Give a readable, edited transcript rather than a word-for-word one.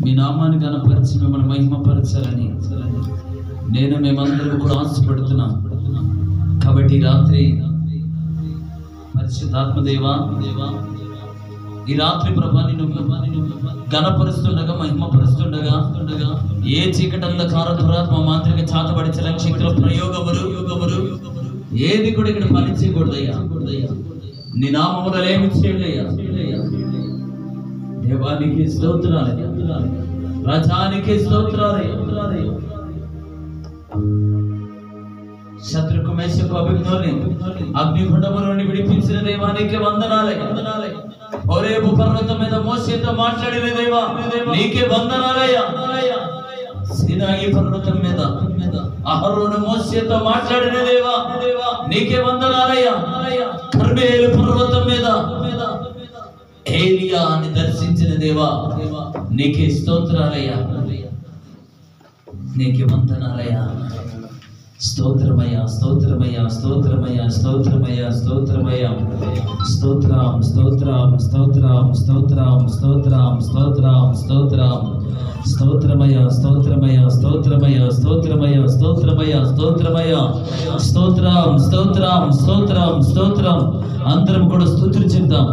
మీ నామాన్ని ఘనపరిచి మిమ్మల్ని మహిమపరచాలని నేను మేమందరం కూడా ఆశపడుతున్నాం. కాబట్టి రాత్రి పరిశుద్ధాత్మదేవా ఈ రాత్రి ప్రభా నిన్ను ఘనపరుస్తుండగా మహిమపరుస్తుండగా ఏ చీకటంధకార దురాత్మ మాంత్రిక చాతబడిచలని శక్తుల ప్రయోగములు ఏది కూడా ఇక్కడ ఫలించకూడదయ్యా. నీ నామములో ఏమి చేయలేయ్యా. దేవానికి స్తోత్రాలయ్యా, రాజానికి స్తోత్రాలయ్యా. శత్రుకు మేషకు అభిజ్ఞుని అగ్నిగుండము నుండి విడిపించిన దేవానికి వందనాలయ్యా. హోరేబు పర్వతం మీద మోషేతో మాట్లాడిన దేవా నీకే వందనాలయ్యా. సీనాయి పర్వతం మీద అహరోను మోషేతో మాట్లాడిన దేవా నీకే వందనాలయ్యా. కర్మేలు పర్వతం మీద ఏలియాని దర్శించిన దేవా నీకే స్తోత్రాలయ్యా, నీకే వందనాలయ్యా. స్తోత్రమయ్యా, స్తోత్రమయ్యా, స్తోత్రమయ్యా, స్తోత్రమయ్యా, స్తోత్రమయ్యా. స్తోత్రం స్తోత్రం స్తోత్రం స్తోత్రం స్తోత్రం స్తోత్రం స్తోత్రం స్తోత్రమయ్యా, స్తోత్రమయ్యా, స్తోత్రమయ్యా, స్తోత్రమయ్యా, స్తోత్రమయ్యా, స్తోత్రమయ్యా. స్తోత్రం స్తోత్రం స్తోత్రం స్తోత్రం. అందరం కూడా స్తుతులు చెప్తాం.